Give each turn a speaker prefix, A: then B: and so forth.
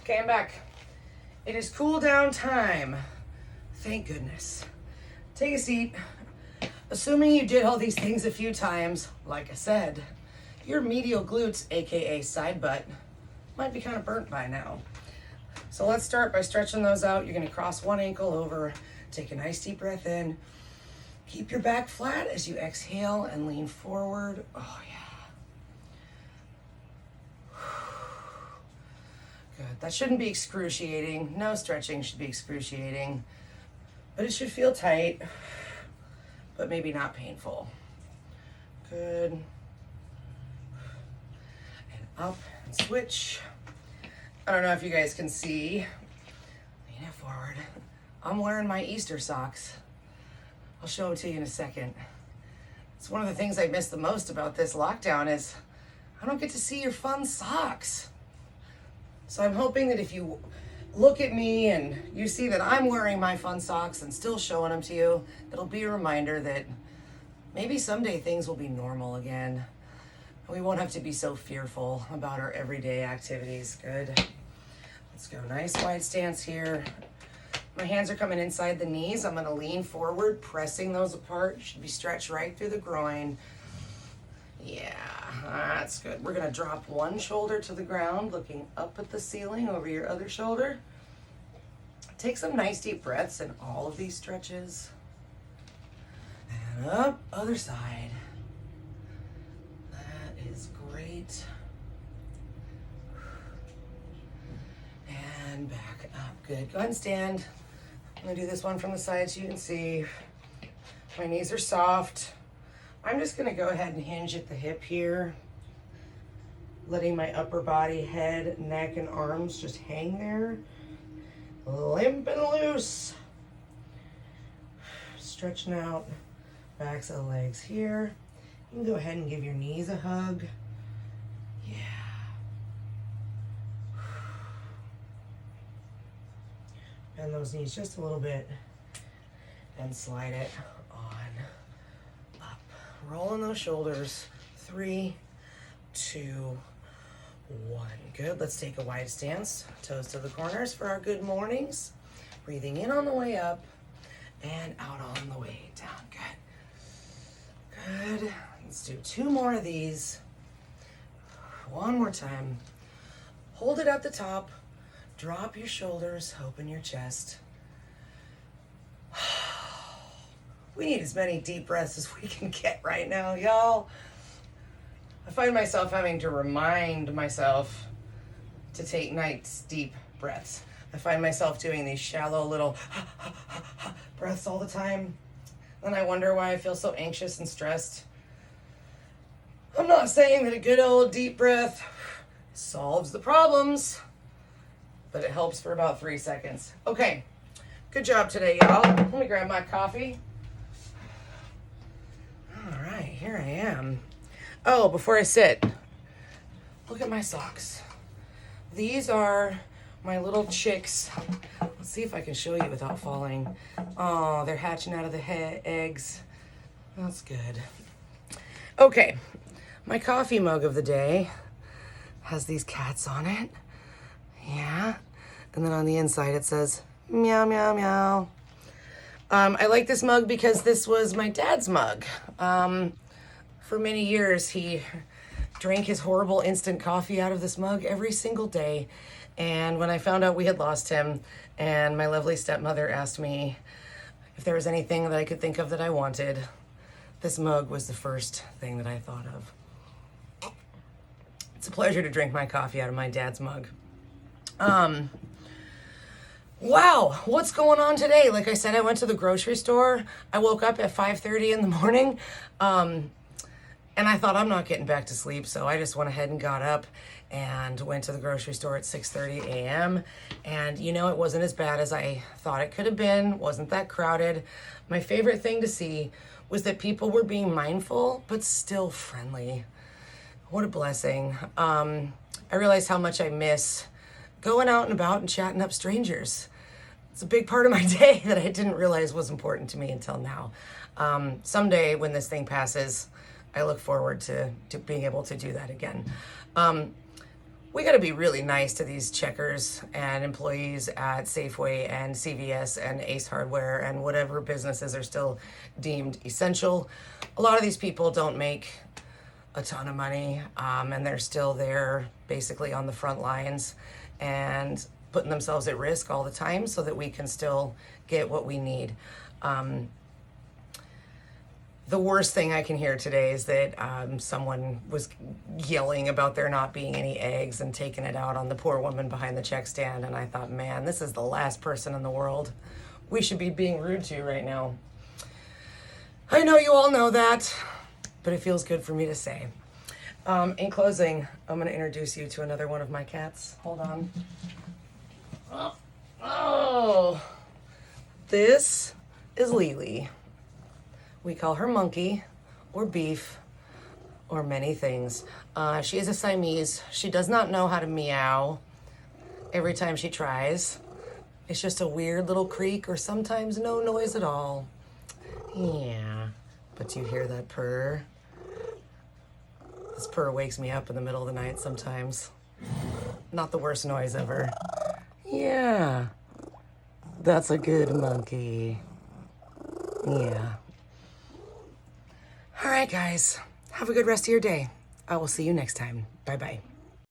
A: Okay, I'm back. It is cool down time. Thank goodness. Take a seat. Assuming you did all these things a few times, like I said, your medial glutes, aka side butt, might be kind of burnt by now. So let's start by stretching those out. You're gonna cross one ankle over, take a nice deep breath in. Keep your back flat as you exhale and lean forward. Oh yeah. Good. That shouldn't be excruciating. No stretching should be excruciating, but it should feel tight, but maybe not painful. Good. And up and switch. I don't know if you guys can see. Lean it forward. I'm wearing my Easter socks. I'll show them to you in a second. It's one of the things I miss the most about this lockdown is I don't get to see your fun socks. So I'm hoping that if you look at me and you see that I'm wearing my fun socks and still showing them to you, it'll be a reminder that maybe someday things will be normal again. We won't have to be so fearful about our everyday activities. Good. Let's go. Nice wide stance here. My hands are coming inside the knees. I'm gonna lean forward, pressing those apart. You should be stretched right through the groin. Yeah, that's good. We're gonna drop one shoulder to the ground, looking up at the ceiling over your other shoulder. Take some nice deep breaths in all of these stretches. And up, other side. That is great. And back up, good. Go ahead and stand. I'm gonna do this one from the side so you can see. My knees are soft. I'm just gonna go ahead and hinge at the hip here, letting my upper body, head, neck, and arms just hang there, limp and loose. Stretching out backs of the legs here. You can go ahead and give your knees a hug. Yeah. Bend those knees just a little bit and slide it on up. Rolling those shoulders. 3, 2, 1. Good. Let's take a wide stance. Toes to the corners for our good mornings. Breathing in on the way up and out on the way down. Good. Good. Let's do 2 more of these. One more time. Hold it at the top. Drop your shoulders, open your chest. We need as many deep breaths as we can get right now, y'all. I find myself having to remind myself to take nice deep breaths. I find myself doing these shallow little breaths all the time. Then I wonder why I feel so anxious and stressed. I'm not saying that a good old deep breath solves the problems, but it helps for about 3 seconds. Okay, good job today, y'all. Let me grab my coffee. All right, here I am. Oh, before I sit, look at my socks. These are my little chicks. Let's see if I can show you without falling. Oh, they're hatching out of the eggs. That's good. Okay, my coffee mug of the day has these cats on it. Yeah, and then on the inside it says, meow, meow, meow. I like this mug because this was my dad's mug. For many years, he drank his horrible instant coffee out of this mug every single day. And when I found out we had lost him, and my lovely stepmother asked me if there was anything that I could think of that I wanted, this mug was the first thing that I thought of. It's a pleasure to drink my coffee out of my dad's mug. Wow, what's going on today? Like I said, I went to the grocery store. I woke up at 5:30 in the morning, and I thought I'm not getting back to sleep, so I just went ahead and got up and went to the grocery store at 6:30 a.m. And you know, it wasn't as bad as I thought it could have been. Wasn't that crowded. My favorite thing to see was that people were being mindful, but still friendly. What a blessing. I realized how much I miss going out and about and chatting up strangers. It's a big part of my day that I didn't realize was important to me until now. Someday when this thing passes, I look forward to being able to do that again. we got to be really nice to these checkers and employees at Safeway and CVS and Ace Hardware and whatever businesses are still deemed essential. A lot of these people don't make a ton of money, and they're still there basically on the front lines and putting themselves at risk all the time so that we can still get what we need. The worst thing I can hear today is that someone was yelling about there not being any eggs and taking it out on the poor woman behind the check stand. And I thought, man, this is the last person in the world we should be being rude to right now. I know you all know that, but it feels good for me to say. In closing, I'm going to introduce you to another one of my cats. Hold on. Oh, this is Lily. We call her Monkey, or Beef, or many things. She is a Siamese. She does not know how to meow every time she tries. It's just a weird little creak, or sometimes no noise at all. Yeah, but you hear that purr? This purr wakes me up in the middle of the night sometimes. Not the worst noise ever. Yeah, that's a good monkey. Yeah. All right, guys. Have a good rest of your day. I will see you next time. Bye-bye.